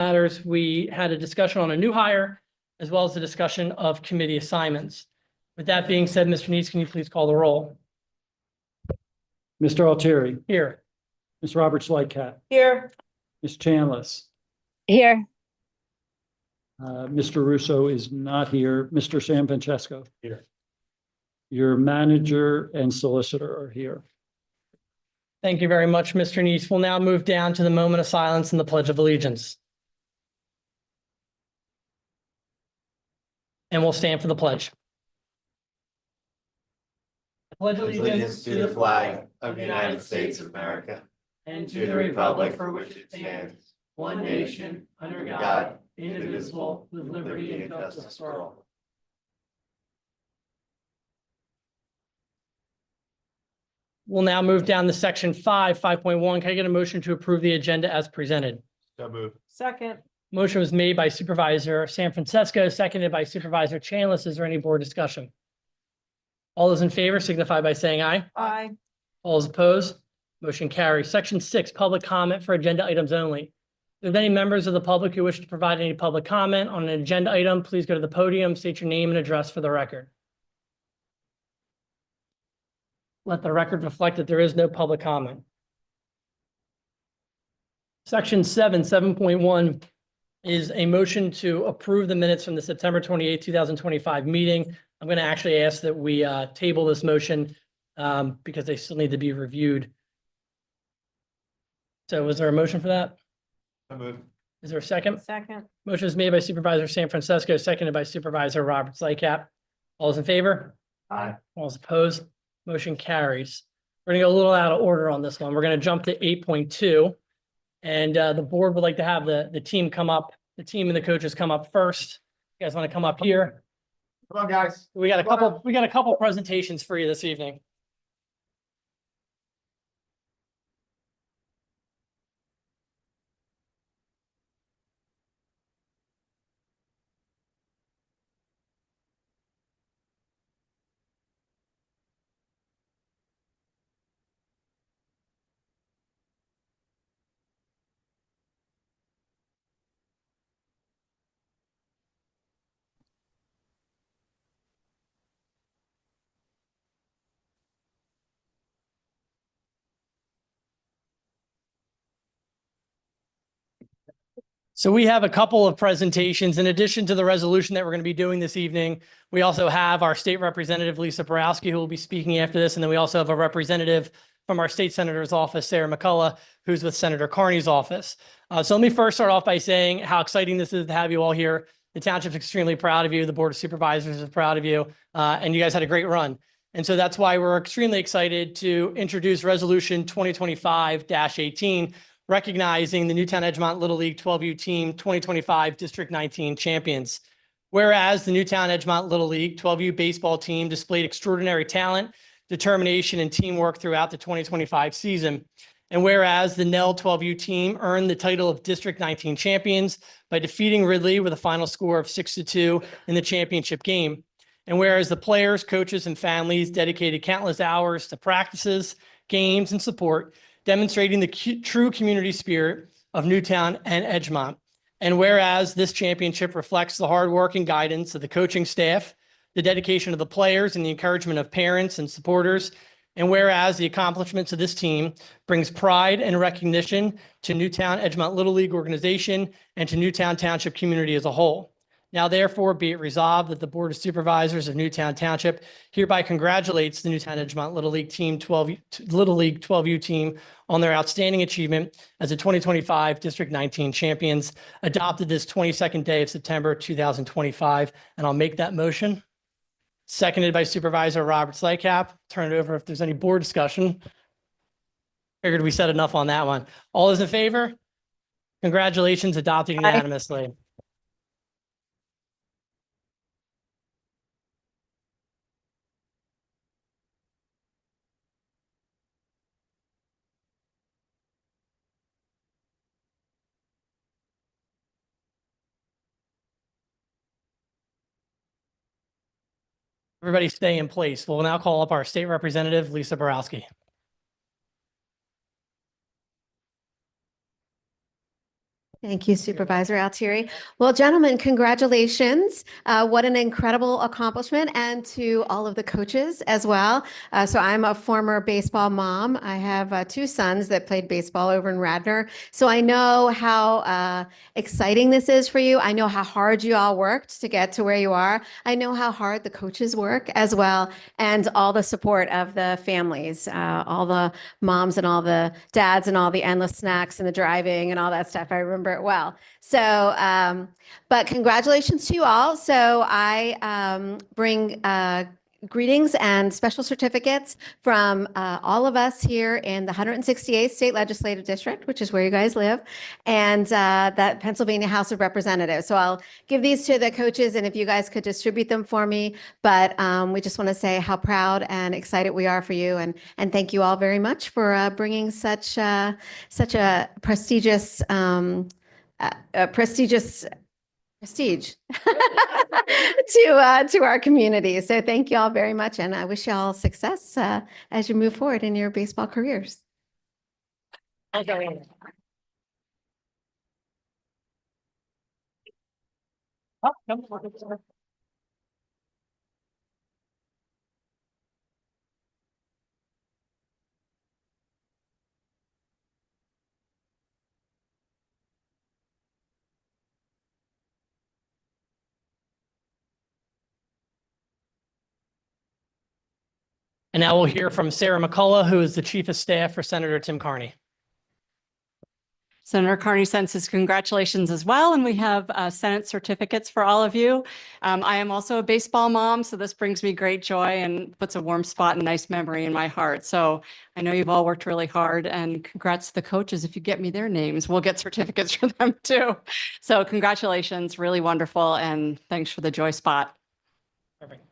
matters, we had a discussion on a new hire, as well as a discussion of committee assignments. With that being said, Mr. Neese, can you please call the roll? Mr. Altieri, Here. Ms. Roberts Lightcap, Here. Ms. Chanlis, Here. Mr. Russo is not here. Mr. San Francesco. Here. Your manager and solicitor are here. Thank you very much, Mr. Neese. We'll now move down to the moment of silence and the Pledge of Allegiance. And we'll stand for the pledge. I pledge Allegiance to the flag of the United States of America and to the republic for which it stands, one nation, under God, indivisible, with liberty and justice for all. We'll now move down to section 5.1. Can I get a motion to approve the agenda as presented? So moved. Second. Motion was made by Supervisor San Francesco, seconded by Supervisor Chanlis. Is there any board discussion? All those in favor signify by saying aye. Aye. All those opposed? Motion carries. Section 6, public comment for agenda items only. If there's any members of the public who wish to provide any public comment on an agenda item, please go to the podium, state your name and address for the record. Let the record reflect that there is no public comment. Section 7.1 is a motion to approve the minutes from the September 28, 2025 meeting. I'm going to actually ask that we table this motion because they still need to be reviewed. So is there a motion for that? So moved. Is there a second? Second. Motion is made by Supervisor San Francesco, seconded by Supervisor Roberts Lightcap. All those in favor? Aye. All those opposed? Motion carries. We're going to go a little out of order on this one. We're going to jump to 8.2. And the board would like to have the team come up, the team and the coaches come up first. You guys want to come up here? Come on, guys. We got a couple presentations for you this evening. So we have a couple of presentations in addition to the resolution that we're going to be doing this evening. We also have our state representative, Lisa Borowski, who will be speaking after this. And then we also have a representative from our state senator's office, Sarah McCullough, who's with Senator Carney's office. So let me first start off by saying how exciting this is to have you all here. The township's extremely proud of you. The Board of Supervisors is proud of you. And you guys had a great run. And so that's why we're extremely excited to introduce Resolution 2025-18, recognizing the Newtown-Edgemont Little League 12U Team 2025 District 19 champions. Whereas the Newtown-Edgemont Little League 12U baseball team displayed extraordinary talent, determination, and teamwork throughout the 2025 season. And whereas the Nell 12U team earned the title of District 19 champions by defeating Ridley with a final score of 6-2 in the championship game. And whereas the players, coaches, and families dedicated countless hours to practices, games, and support, demonstrating the true community spirit of Newtown and Edgemont. And whereas this championship reflects the hard work and guidance of the coaching staff, the dedication of the players, and the encouragement of parents and supporters. And whereas the accomplishments of this team brings pride and recognition to Newtown-Edgemont Little League organization and to Newtown Township community as a whole. Now, therefore, be it resolved that the Board of Supervisors of Newtown Township hereby congratulates the Newtown-Edgemont Little League 12U team on their outstanding achievement as the 2025 District 19 champions, adopted this 22nd day of September 2025. And I'll make that motion. Seconded by Supervisor Roberts Lightcap. Turn it over if there's any board discussion. Figured we said enough on that one. All those in favor? Congratulations, adopted unanimously. Everybody stay in place. We'll now call up our state representative, Lisa Borowski. Thank you, Supervisor Altieri. Well, gentlemen, congratulations. What an incredible accomplishment, and to all of the coaches as well. So I'm a former baseball mom. I have two sons that played baseball over in Radnor. So I know how exciting this is for you. I know how hard you all worked to get to where you are. I know how hard the coaches work as well, and all the support of the families, all the moms and all the dads and all the endless snacks and the driving and all that stuff. I remember it well. So, but congratulations to you all. So I bring greetings and special certificates from all of us here in the 168th State Legislative District, which is where you guys live, and that Pennsylvania House of Representatives. So I'll give these to the coaches, and if you guys could distribute them for me. But we just want to say how proud and excited we are for you, and thank you all very much for bringing such a prestigious prestige to our community. So thank you all very much, and I wish you all success as you move forward in your baseball careers. And now we'll hear from Sarah McCullough, who is the Chief of Staff for Senator Tim Carney. Senator Carney sends his congratulations as well, and we have Senate certificates for all of you. I am also a baseball mom, so this brings me great joy and puts a warm spot and nice memory in my heart. So I know you've all worked really hard, and congrats to the coaches. If you get me their names, we'll get certificates for them too. So congratulations, really wonderful, and thanks for the joy spot. Perfect.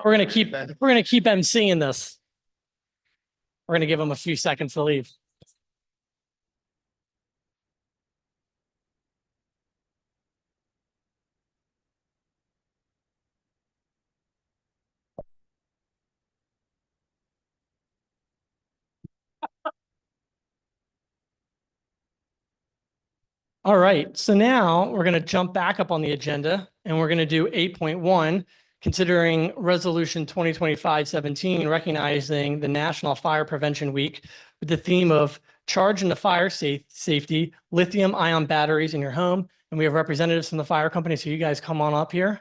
We're gonna keep emceeing this. We're gonna give them a few seconds to leave. All right, so now we're going to jump back up on the agenda and we're going to do 8.1, considering Resolution 2025-17, recognizing the National Fire Prevention Week with the theme of Charge into Fire Safety, Lithium-Ion Batteries in your home. And we have representatives from the fire company, so you guys come on up here.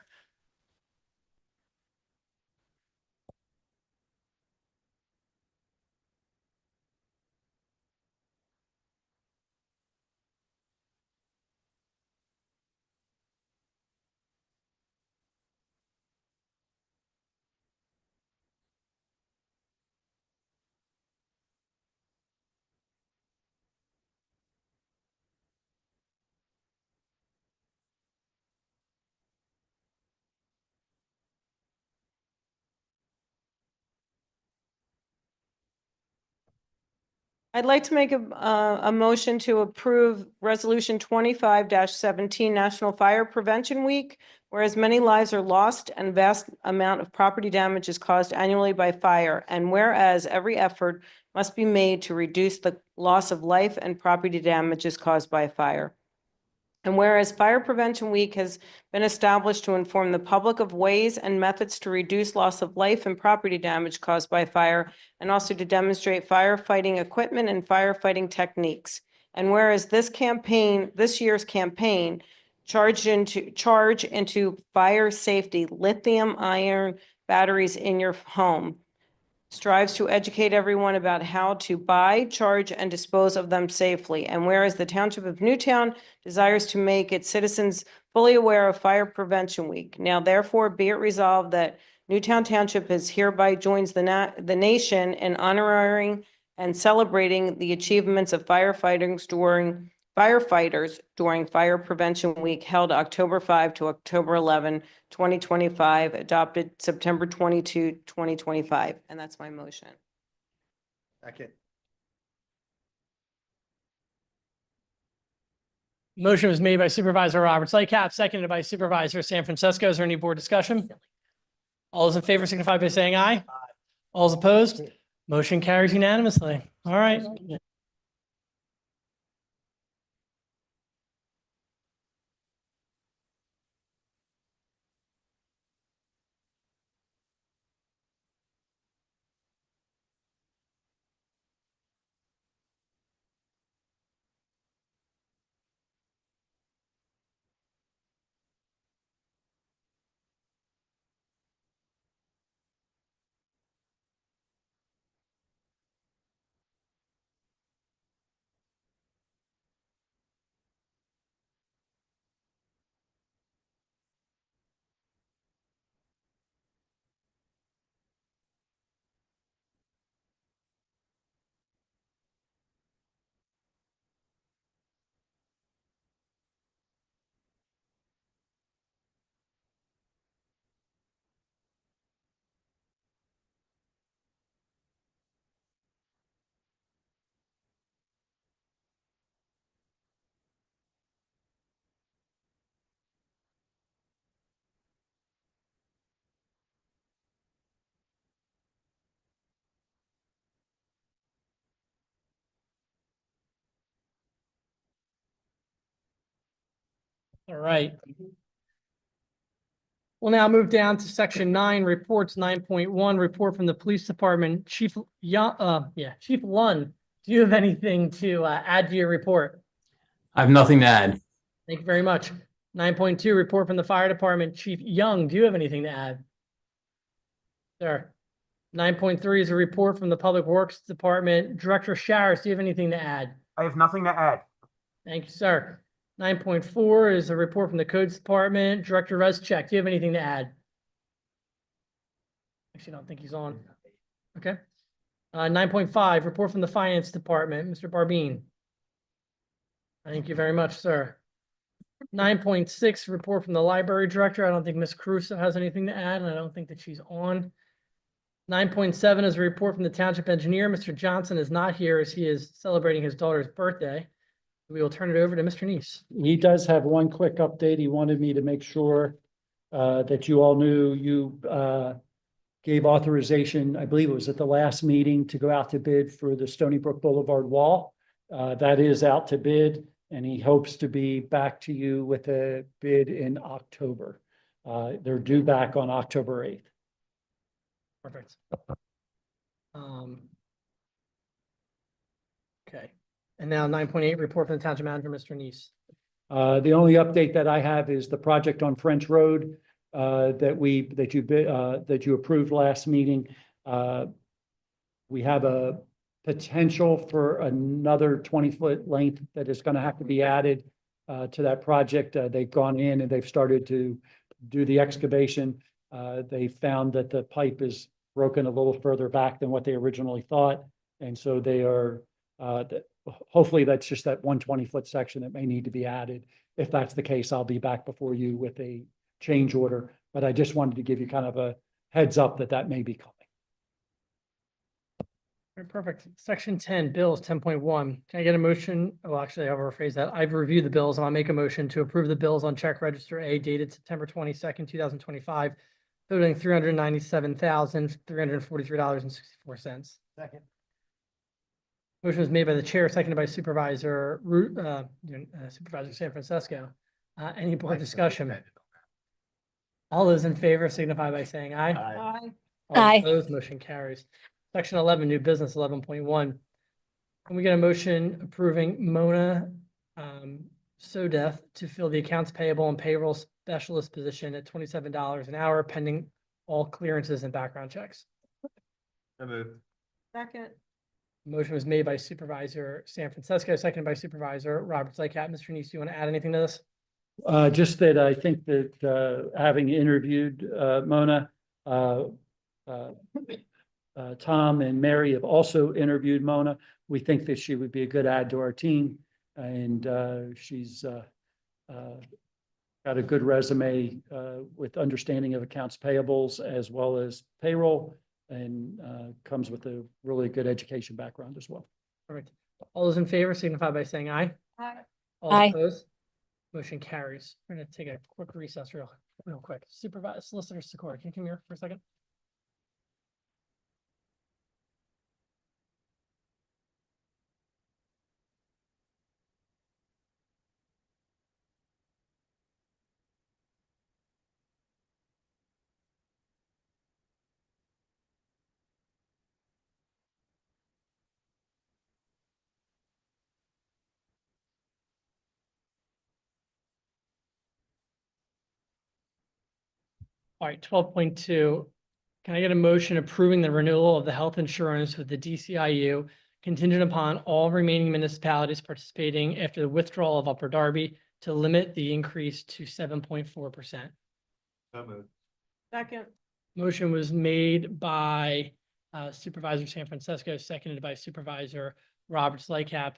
I'd like to make a motion to approve Resolution 25-17 National Fire Prevention Week, whereas many lives are lost and vast amount of property damage is caused annually by fire, and whereas every effort must be made to reduce the loss of life and property damages caused by fire. And whereas Fire Prevention Week has been established to inform the public of ways and methods to reduce loss of life and property damage caused by fire, and also to demonstrate firefighting equipment and firefighting techniques. And whereas this year's campaign, charge into fire safety, lithium-ion batteries in your home, strives to educate everyone about how to buy, charge, and dispose of them safely. And whereas the Township of Newtown desires to make its citizens fully aware of Fire Prevention Week. Now therefore be it resolved that Newtown Township is hereby joins the nation in honoring and celebrating the achievements of firefighters during Fire Prevention Week held October 5 to October 11, 2025, adopted September 22, 2025. And that's my motion. Second. Motion was made by Supervisor Roberts Lightcap, seconded by Supervisor San Francisco. Is there any board discussion? All those in favor signify by saying aye. All those opposed? Motion carries unanimously. All right. All right. We'll now move down to section 9, reports 9.1, report from the police department. Chief Lunn, do you have anything to add to your report? I have nothing to add. Thank you very much. 9.2, report from the fire department. Chief Young, do you have anything to add? Sir. 9.3 is a report from the public works department. Director Sharretts, do you have anything to add? I have nothing to add. Thank you, sir. 9.4 is a report from the codes department. Director Reschek, do you have anything to add? Actually, I don't think he's on. Okay. 9.5, report from the finance department. Mr. Barbine. Thank you very much, sir. 9.6, report from the library director. I don't think Ms. Caruso has anything to add, and I don't think that she's on. 9.7 is a report from the township engineer. Mr. Johnson is not here as he is celebrating his daughter's birthday. We will turn it over to Mr. Neese. He does have one quick update. He wanted me to make sure that you all knew you gave authorization, I believe it was at the last meeting, to go out to bid for the Stony Brook Boulevard wall. That is out to bid, and he hopes to be back to you with a bid in October. They're due back on October 8th. Perfect. Okay. And now 9.8, report from the township manager, Mr. Neese. The only update that I have is the project on French Road that you approved last meeting. We have a potential for another 20-foot length that is going to have to be added to that project. They've gone in and they've started to do the excavation. They found that the pipe is broken a little further back than what they originally thought. And so they are, hopefully that's just that 120-foot section that may need to be added. If that's the case, I'll be back before you with a change order. But I just wanted to give you kind of a heads up that that may be coming. right, perfect. Section 10, bills 10.1. Can I get a motion? Well, actually, I'll rephrase that. I've reviewed the bills and I'll make a motion to approve the bills on check register A dated September 22nd, 2025, totaling $397,343.64. Second. Motion was made by the chair, seconded by Supervisor Supervisor San Francisco. Any board discussion? All those in favor signify by saying aye. Aye. All Aye. opposed, motion carries. Section 11, new business 11.1. Can we get a motion approving Mona Sodeth to fill the accounts payable and payroll specialist position at $27 an hour pending all clearances and background checks? So moved. Second. Motion was made by Supervisor San Francisco, seconded by Supervisor Roberts Lycap. Mr. Neese, do you want to add anything to this? Just that I think that having interviewed Mona, Tom and Mary have also interviewed Mona. We think that she would be a good add to our team, and she's got a good resume with understanding of accounts payables as well as payroll, and comes with a really good education background as well. Perfect. All those in favor signify by saying aye. Aye. All Aye. opposed? Motion carries. We're going to take a quick recess real quick. Supervisor Solicitor Sikora, can you come here for a second? All right, 12.2. Can I get a motion approving the renewal of the health insurance with the DCIU contingent upon all remaining municipalities participating after the withdrawal of Upper Darby to limit the increase to 7.4%? So moved. Second. Motion was made by Supervisor San Francisco, seconded by Supervisor Roberts Lycap.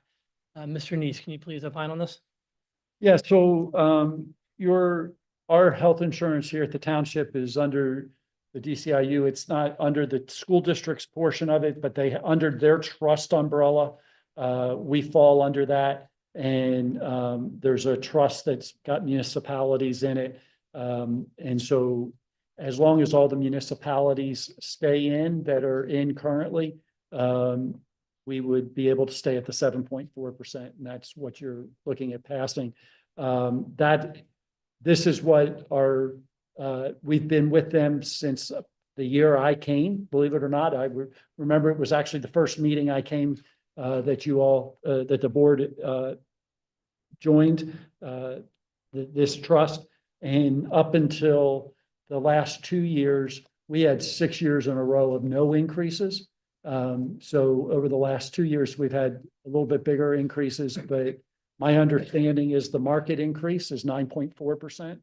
Mr. Neese, can you please opine on this? Yeah, so our health insurance here at the township is under the DCIU. It's not under the school district's portion of it, but under their trust umbrella. We fall under that. And there's a trust that's got municipalities in it. And so as long as all the municipalities stay in that are in currently, we would be able to stay at the 7.4%. And that's what you're looking at passing. This is what we've been with them since the year I came, believe it or not. I remember it was actually the first meeting I came that the board joined this trust. And up until the last 2 years, we had 6 years in a row of no increases. So over the last 2 years, we've had a little bit bigger increases, but my understanding is the market increase is 9.4%.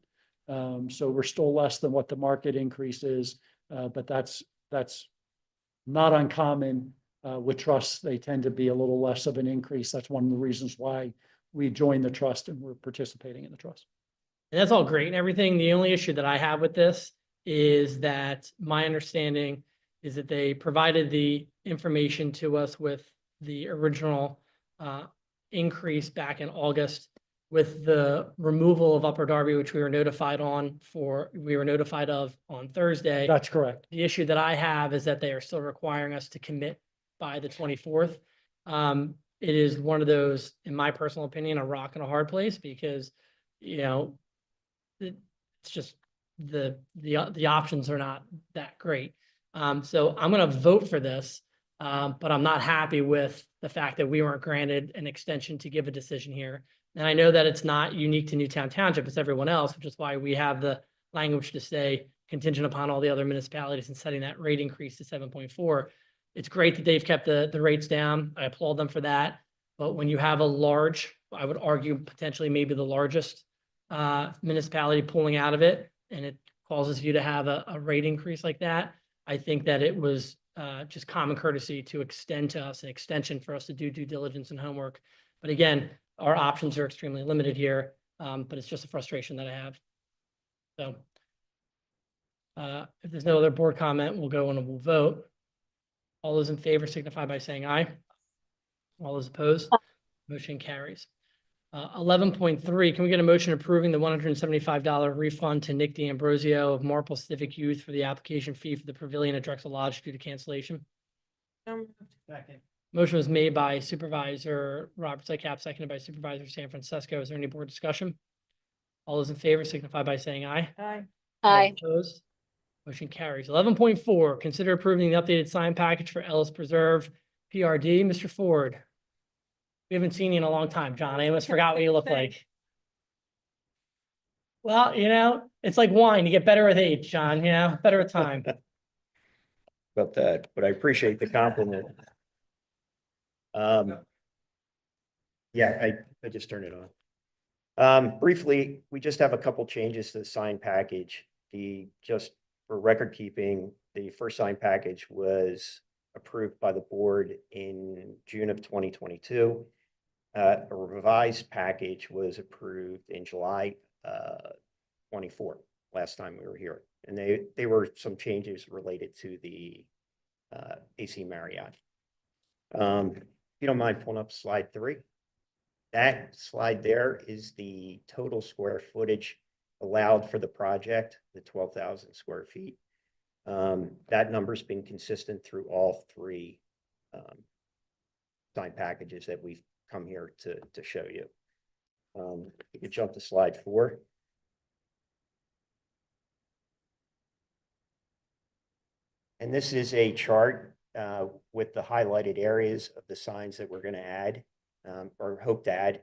So we're still less than what the market increase is, but that's not uncommon with trusts. They tend to be a little less of an increase. That's one of the reasons why we joined the trust and we're participating in the trust. And that's all great and everything. The only issue that I have with this is that my understanding is that they provided the information to us with the original increase back in August with the removal of Upper Darby, which we were notified of on Thursday. That's correct. The issue that I have is that they are still requiring us to commit by the 24th. It is one of those, in my personal opinion, a rock and a hard place because, it's just the options are not that great. So I'm going to vote for this, but I'm not happy with the fact that we weren't granted an extension to give a decision here. And I know that it's not unique to Newtown Township, it's everyone else, which is why we have the language to say contingent upon all the other municipalities and setting that rate increase to 7.4. It's great that they've kept the rates down. I applaud them for that. But when you have a large, I would argue potentially maybe the largest municipality pulling out of it, and it causes you to have a rate increase like that, I think that it was just common courtesy to extend to us an extension for us to do due diligence and homework. But again, our options are extremely limited here, but it's just a frustration that I have. So if there's no other board comment, we'll go and we'll vote. All those in favor signify by saying aye. All those opposed, motion carries. 11.3, can we get a motion approving the $175 refund to Nick D'Ambrosio of Marple Civic Youth for the application fee for the pavilion at Drexel Lodge due to cancellation? Second. Motion was made by Supervisor Robert Lycap, seconded by Supervisor San Francisco. Is there any board discussion? All those in favor signify by saying aye. Aye. All opposed, motion carries. 11.4, consider approving the updated sign package for Ellis Preserve PRD. Mr. Ford. We haven't seen you in a long time, John. I almost forgot what you look like. Well, you know, it's like wine. You get better with age, John, you know, better with time. About that, but I appreciate the compliment. Yeah, I just turned it on. Briefly, we just have a couple changes to the sign package. Just for record keeping, the first sign package was approved by the board in June of 2022. A revised package was approved in July 24, last time we were here. And they were some changes related to the AC Marriott. If you don't mind pulling up slide 3. That slide there is the total square footage allowed for the project, the 12,000 square feet. That number's been consistent through all 3 sign packages that we've come here to show you. You could jump to slide 4. And this is a chart with the highlighted areas of the signs that we're going to add or hope to add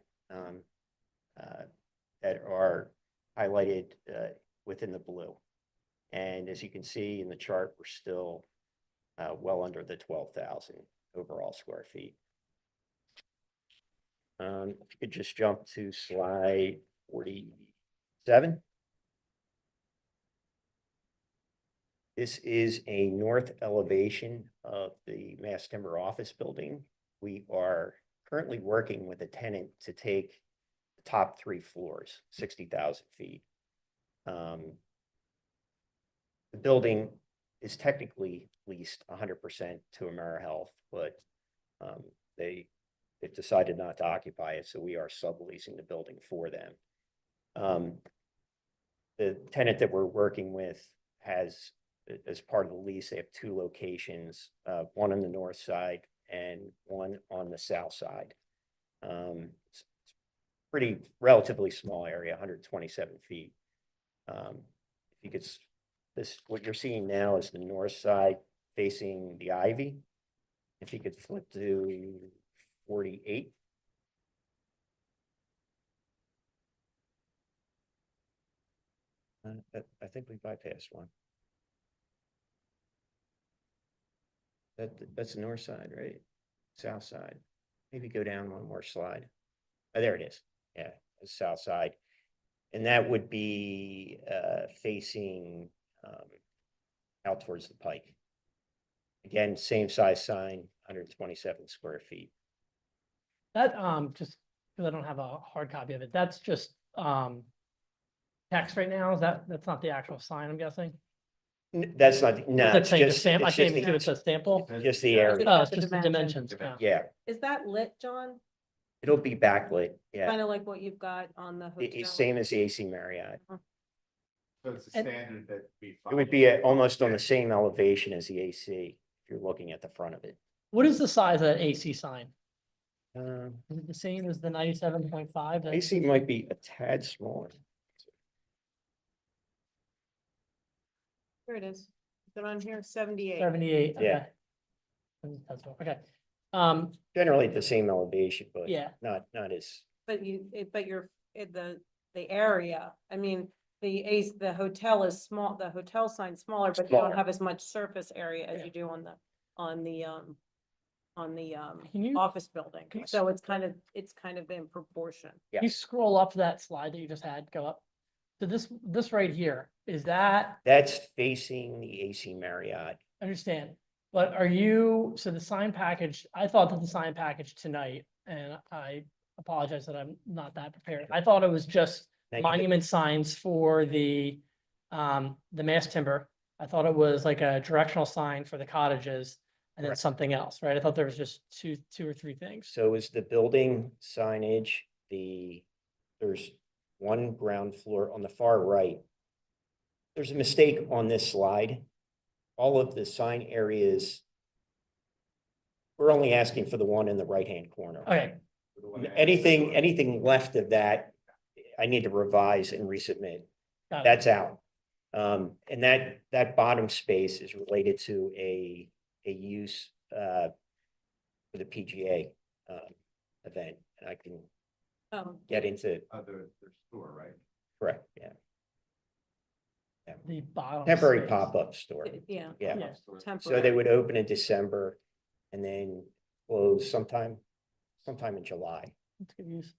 that are highlighted within the blue. And as you can see in the chart, we're still well under the 12,000 overall square feet. If you could just jump to slide 47. This is a north elevation of the mass timber office building. We are currently working with a tenant to take the top 3 floors, 60,000 feet. The building is technically leased 100% to AmeriHealth, but they've decided not to occupy it, so we are subleasing the building for them. The tenant that we're working with has, as part of the lease, they have 2 locations, one on the north side and one on the south side. It's pretty relatively small area, 127 feet. If you could, what you're seeing now is the north side facing the Ivy. If you could flip to 48. I think we bypassed one. That's the north side, right? South side. Maybe go down one more slide. Oh, there it is. Yeah, the south side. And that would be facing out towards the pike. Again, same size sign, 127 square feet. That, just because I don't have a hard copy of it, that's just text right now. Is that's not the actual sign, I'm guessing? That's not, no, That's it's saying the just, sample. I it's can't just even see it's a sample. just the area. Oh, it's just the dimensions. Yeah. Yeah, Is that lit, John? it'll be backlit. Yeah, Kind of like what you've got on the hotel? it's same as the AC Marriott. So it's a And- standard that we. It would be almost on the same elevation as the AC if you're looking at the front of it. What is the size of that AC sign? Um, Is it the same as the 97.5? AC might be a tad smaller. Here it is. Is it on here? 78. 78. Yeah. Okay. That's what- Okay. Generally the same elevation, but Yeah. not as, But you're, the area, I mean, the hotel is small, the hotel sign's smaller, but you don't Smaller. have as much surface area as Yeah. you do on the Can you, office building. can you So it's kind of in proportion. Yeah. can you scroll up that slide that you just had, go up? So this right here, is that, that's facing the AC Marriott. I understand, but so the sign package, I thought that the sign package tonight, and I apologize that I'm not that prepared. I thought it was just Thank you. monument signs for the mass timber. I thought it was like a directional sign for the cottages. and then Correct. something else, right? I thought there was just two or three things. So is the building signage, there's one ground floor on the far right. There's a mistake on this slide. All of the sign areas, we're only asking for the one in the right-hand corner. Okay, Anything left of that, I need to revise and resubmit. got it. That's out. And that bottom space is related to a use for the PGA event. And I can Oh, get into, Their store, right? correct, yeah. The bottom. Temporary space. pop-up store, yeah. yeah. Yeah. So they Temporary. would open in December and then close sometime in July. That's good use.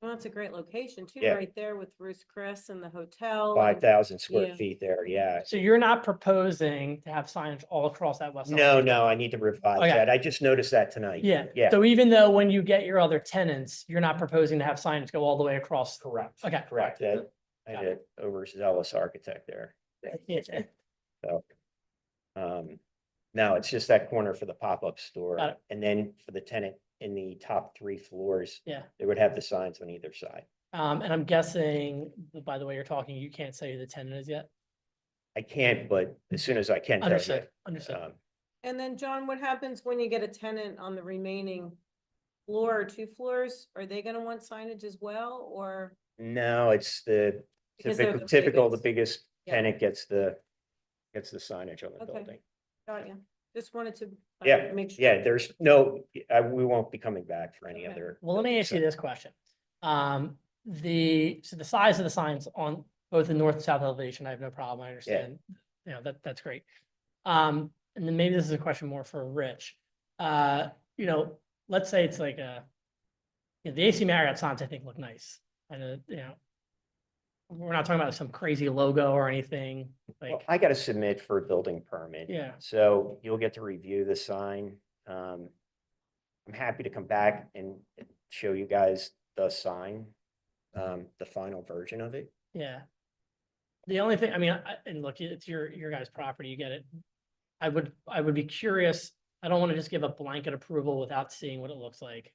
Well, it's a great location too, Yeah. right there with Ruth's Chris and the hotel. and- 5,000 square Yeah. feet there, yeah. So you're not proposing to have signage all across that west No, elevation? no, I need to revise Okay. that. I just noticed that tonight. Yeah. Yeah. So even though when you get your other tenants, you're not proposing to have signage go all the way across? Correct. Okay. Correct. That, I Got did overzealous architect there. Yeah. So, no, it's just that corner for the pop-up store. Got it. And then for the tenant in the top 3 floors, Yeah. they would have the signs on either side. And I'm guessing, by the way you're talking, you can't say who the tenant is yet? I can't, but as soon as I can. tell you. Understood, understood. And then, John, what happens when you get a tenant on the remaining floor or 2 floors? Are they gonna want signage as well, or? No, it's the Because they're typical, the the biggest Yeah. tenant gets the signage on the Okay. building. Got you. Just wanted to. Yeah, Make sure. yeah, there's no, we won't be coming back for any Okay. other. Well, let me ask you this question. So the size of the signs on both the north and south elevation, I have no problem. I understand. You know, that's great. And then maybe this is a question more for Rich. You know, let's say it's like the AC Marriott signs, I think look nice. And, you know, we're not talking about some crazy logo or anything Well, like, I gotta submit for a building permit. yeah. So you'll get to review the sign. I'm happy to come back and show you guys the sign, the final version of it. Yeah. The only thing, I mean, and look, it's your guys' property, you get it. I would be curious. I don't want to just give a blanket approval without seeing what it looks like.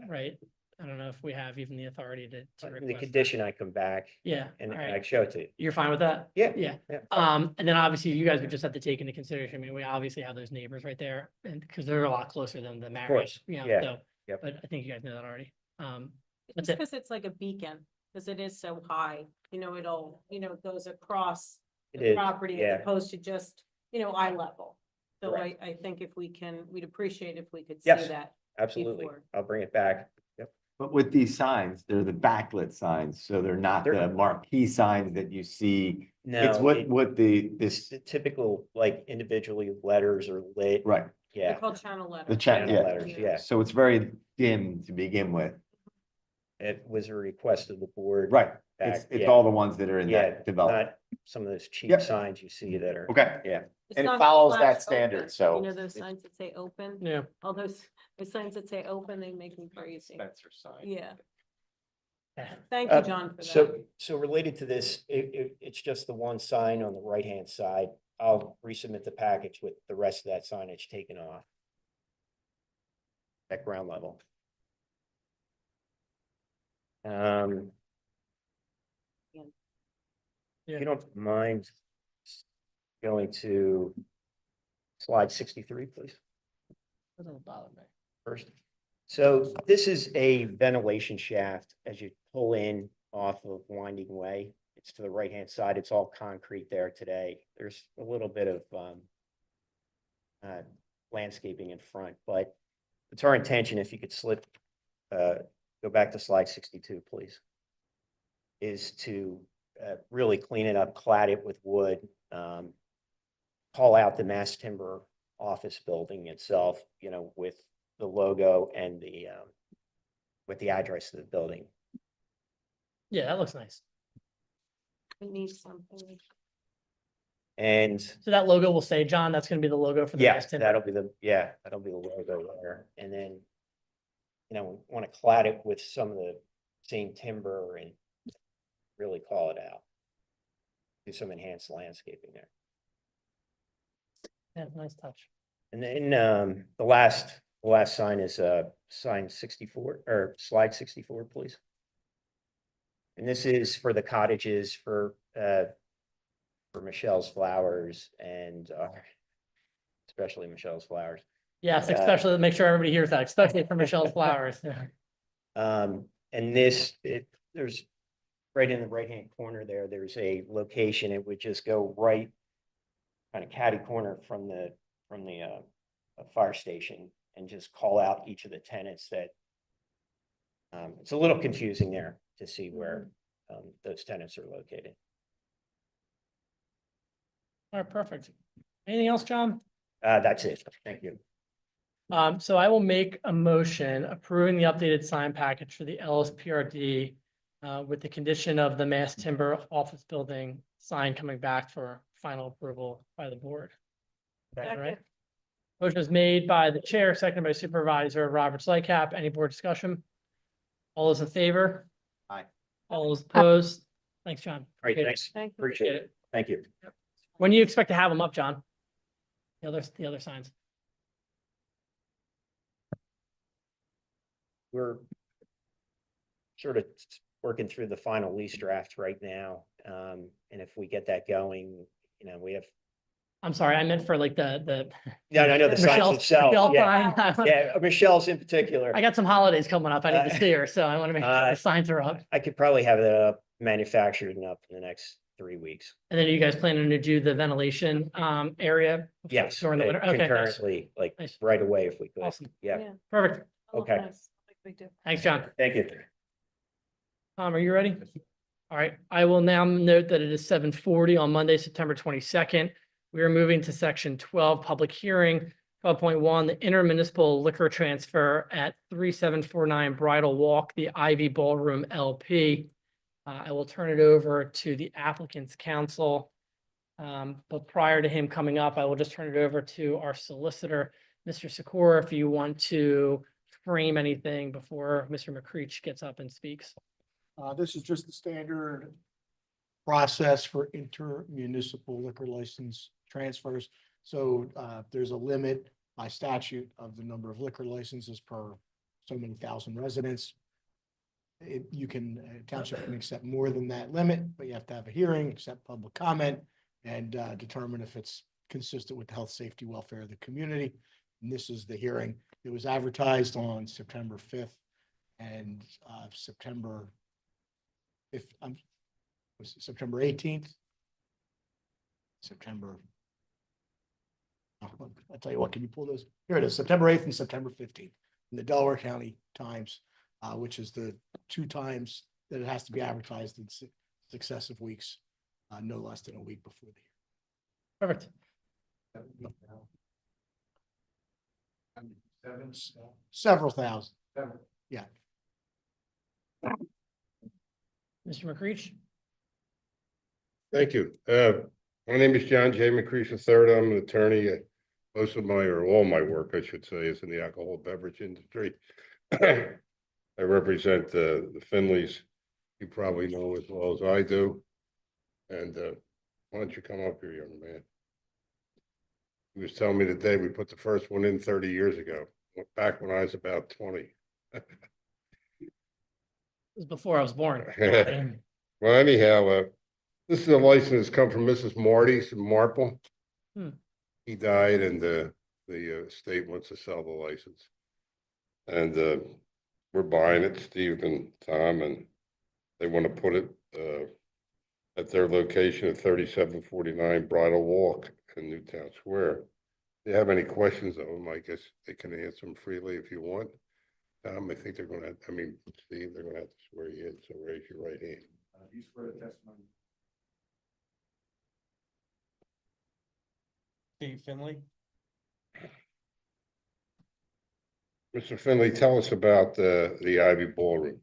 Right? I don't know if we have even the authority to The request that. condition I come back Yeah, and all I right. show it to you. You're fine with that? Yeah. Yeah. Yeah. And then obviously you guys would just have to take into consideration, I mean, we obviously have those neighbors right there and because they're a lot closer than the Marriott, course, you know, yeah, so. yep. But I think you guys know that already. That's Just it. because it's like a beacon, because it is so high, it goes across It the is, property yeah. as opposed to just, eye level. So Correct. I think if we'd appreciate if we could see Yes. that. Absolutely. before. I'll bring it back. Yep. But with these signs, they're the backlit signs, so they're not They're- the marquee signs that you see. It's No, what it's the typical, like individually letters are lit. right, They're Yeah. called channel letters. the chat, Channel yeah. letters, yeah. So it's very dim to begin with. It was a request of the board. Right, Back, it's yeah. all the ones that are in Yeah, that development. not some of those cheap Yep. signs you see that are. Okay, Yeah. It's and it not follows flash that standard, open. so You know those it's- signs that say open? Yeah. All those signs that say open, they make me crazy. Spencer sign. Yeah. Yeah. Thank you, Uh, John, for that. So related to this, it's just the one sign on the right-hand side. I'll resubmit the package with the rest of that signage taken off. At ground level. If Yeah. you don't mind going to slide 63, please. Doesn't bother me. First. So this is a ventilation shaft as you pull in off of Winding Way. It's to the right-hand side. It's all concrete there today. There's a little bit of landscaping in front, but it's our intention, if you could go back to slide 62, please, is to really clean it up, clad it with wood, call out the mass timber office building itself, with the logo and with the address of the building. Yeah, that looks nice. It needs something. And So that logo will say, John, that's gonna be the logo for the yeah, mass timber. that'll be the logo there. And then, want to clad it with some of the same timber and really call it out. Do some enhanced landscaping there. Yeah, nice touch. And then the last sign is sign 64 or slide 64, please. And this is for the cottages for Michelle's Flowers and especially Michelle's Flowers. Yes, especially to make sure everybody hears that, especially for Michelle's Flowers. And this, there's right in the right-hand corner there, there's a location. It would just go right kind of catty corner from the fire station and just call out each of the tenants that it's a little confusing there to see where those tenants are located. All right, perfect. Anything else, John? That's it. Thank you. So I will make a motion approving the updated sign package for the LSPRD with the condition of the mass timber office building sign coming back for final approval by the board. Is that right? Motion is made by the chair, seconded by Supervisor Robert Lycap. Any board discussion? All those in favor? Aye. All those opposed? Thanks, John. Great, Appreciate it. thanks. Thank you. Appreciate it. Thank you. When do you expect to have them up, John? The other signs. We're sort of working through the final lease draft right now. And if we get that going, we have, I'm sorry, I meant for like the yeah, I know the signs Michelle themselves. Yeah, sign. yeah, Michelle's in particular. I got some holidays coming up. I need to see her, so I want to make sure the signs are up. I could probably have it up, manufactured and up in the next 3 weeks. And then are you guys planning to do the ventilation area? Yes, During the winter? Okay, nice. concurrently, like Nice. right away if we could. Awesome. Yeah, Yeah. Perfect. Oh, Okay. nice. Big deal. Thanks, John. thank you. Tom, are you ready? All right, I will now note that it is 7:40 on Monday, September 22nd. We are moving to section 12, public hearing, 12.1, the intermunicipal liquor transfer at 3749 Bridal Walk, the Ivy Ballroom LP. I will turn it over to the applicant's counsel. But prior to him coming up, I will just turn it over to our solicitor, Mr. Sikora, if you want to frame anything before Mr. McCreech gets up and speaks. This is just the standard process for intermunicipal liquor license transfers. So there's a limit by statute of the number of liquor licenses per so many thousand residents. You can, township can accept more than that limit, but you have to have a hearing, accept public comment, and determine if it's consistent with the health, safety, welfare of the community. And this is the hearing. It was advertised on September 5th and September 18th. I'll tell you what, can you pull those? Here it is, September 8th and September 15th in the Delaware County Times, which is the 2 times that it has to be advertised in successive weeks, no less than a week before the hearing. Perfect. Several thousand. Yeah. Mr. McCreech? Thank you. My name is John J. McCreech III. I'm an attorney. Most of my, or all my work, I should say, is in the alcohol beverage industry. I represent the Finleys. You probably know as well as I do. And why don't you come up here, young man? He was telling me today we put the first one in 30 years ago, back when I was about 20. This is before I was born. Well, anyhow, this is a license that's come from Mrs. Marty's in Marple. He died and the state wants to sell the license. And we're buying it, Steve and Tom, and they want to put it at their location at 3749 Bridal Walk in Newtown Square. If you have any questions of them, I guess they can answer them freely if you want. I think they're going to, Steve, they're going to have to swear you in, so raise your right hand. You swear the testimony. Steve Finley. Mr. Finley, tell us about the Ivy Ballroom.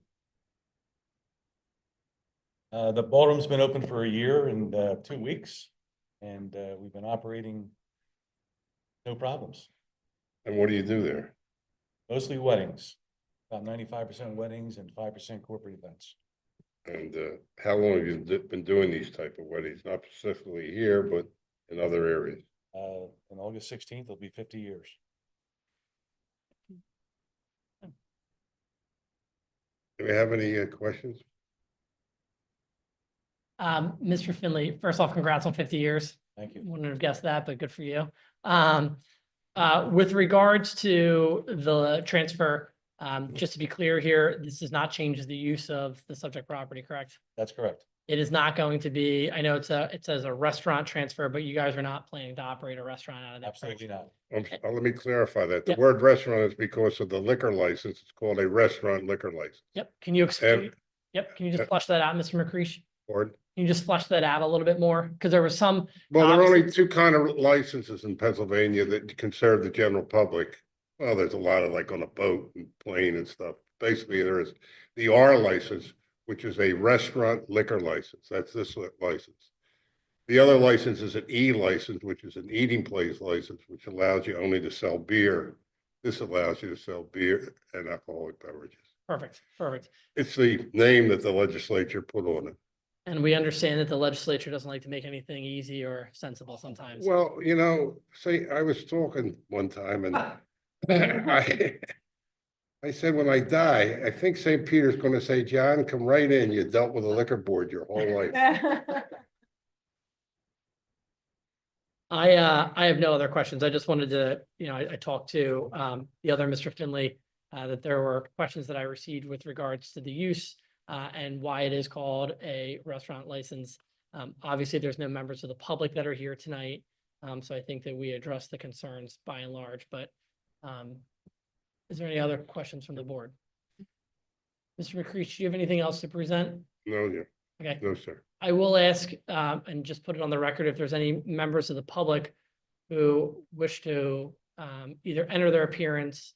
The ballroom's been open for a year and 2 weeks, and we've been operating no problems. And what do you do there? Mostly weddings, about 95% weddings and 5% corporate events. And how long have you been doing these type of weddings? Not specifically here, but in other areas? On August 16th, it'll be 50 years. Do we have any questions? Mr. Finley, first off, congrats on 50 years. Thank you. Wouldn't have guessed that, but good for you. With regards to the transfer, just to be clear here, this does not change the use of the subject property, correct? That's correct. It is not going to be, I know it says a restaurant transfer, but you guys are not planning to operate a restaurant out of that. Absolutely not. Let me clarify that. The Yep. word restaurant is because of the liquor license. It's called a restaurant liquor license. Yep. Can you explain? And- Yep. Can you just flesh that out, Mr. McCreesh? Or, Can you just flesh that out a little bit more? Because there was some, well, there are only Obviously- two kind of licenses in Pennsylvania that can serve the general public. Well, there's a lot of like on a boat and plane and stuff. Basically, there is the R license, which is a restaurant liquor license. That's this license. The other license is an E license, which is an eating place license, which allows you only to sell beer. This allows you to sell beer and alcoholic beverages. perfect. It's the name that the legislature put on it. And we understand that the legislature doesn't like to make anything easy or sensible sometimes. Well, say, I was talking one time and I said, when I die, I think St. Peter's gonna say, John, come right in. You dealt with a liquor board your whole life. I have no other questions. I just wanted to, I talked to the other Mr. Finley, that there were questions that I received with regards to the use and why it is called a restaurant license. Obviously, there's no members of the public that are here tonight. So I think that we addressed the concerns by and large, but is there any other questions from the board? Mr. McCreesh, do you have anything else to present? No, yeah, Okay. no, sir. I will ask, and just put it on the record, if there's any members of the public who wish to either enter their appearance.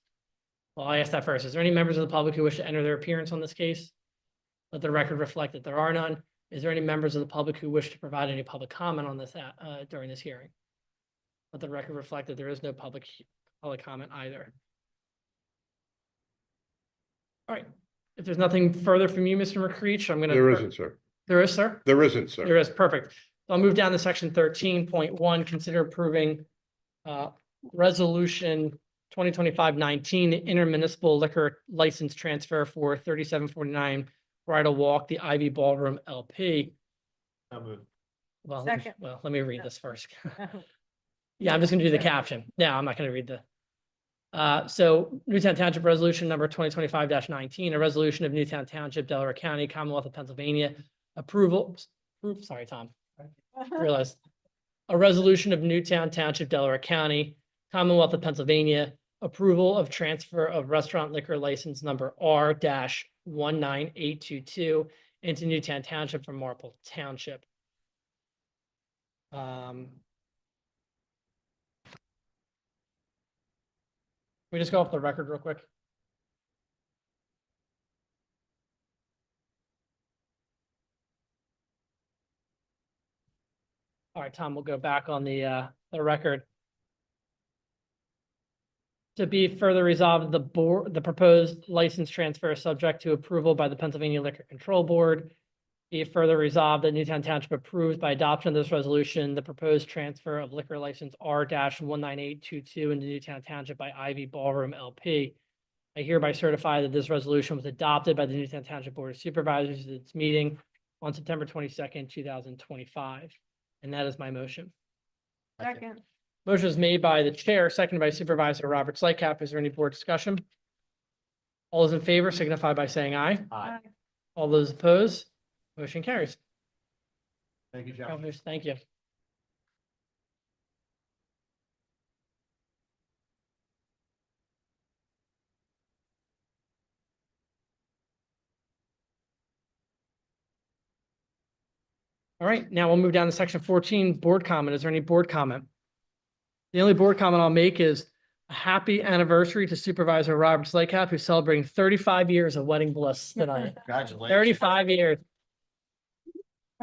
Well, I asked that first. Is there any members of the public who wish to enter their appearance on this case? Let the record reflect that there are none. Is there any members of the public who wish to provide any public comment on this during this hearing? Let the record reflect that there is no public comment either. All right. If there's nothing further from you, Mr. McCreesh, I'm gonna. There isn't, sir. There is, sir? There isn't, sir. There is, perfect. So I'll move down to section 13.1, consider approving resolution 2025-19 intermunicipal liquor license transfer for 3749 Bridal Walk, the Ivy Ballroom LP. Well, Second. let me read this first. Yeah, I'm just gonna do the caption. No, I'm not gonna read the. So Newtown Township Resolution number 2025-19, a resolution of Newtown Township, Delaware County, Commonwealth of Pennsylvania, sorry, Tom. Realized. A resolution of Newtown Township, Delaware County, Commonwealth of Pennsylvania, approval of transfer of restaurant liquor license number R-19822 into Newtown Township from Marple Township. We just go off the record real quick. All right, Tom, we'll go back on the record. To be further resolved, the proposed license transfer is subject to approval by the Pennsylvania Liquor Control Board. Be it further resolved that Newtown Township approves by adoption of this resolution, the proposed transfer of liquor license R-19822 into Newtown Township by Ivy Ballroom LP. I hereby certify that this resolution was adopted by the Newtown Township Board of Supervisors at its meeting on September 22nd, 2025. And that is my motion. Second. Motion is made by the chair, seconded by Supervisor Robert Slycap. Is there any board discussion? All those in favor signify by saying aye. Aye. All those opposed, motion carries. Thank you, John. Governors, thank you. All right, now we'll move down to section 14, board comment. Is there any board comment? The only board comment I'll make is a happy anniversary to Supervisor Robert Slycap, who's celebrating 35 years of wedding bliss tonight. Congratulations. 35 years.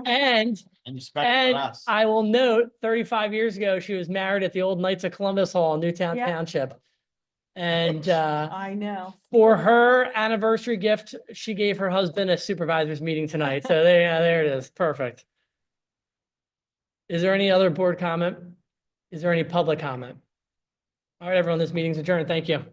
And And you spent it for us. I will note, 35 years ago, she was married at the old Knights of Columbus Hall in Newtown Yeah. Township. And I know. for her anniversary gift, she gave her husband a supervisors meeting tonight. So there it is. Perfect. Is there any other board comment? Is there any public comment? All right, everyone, this meeting's adjourned. Thank you.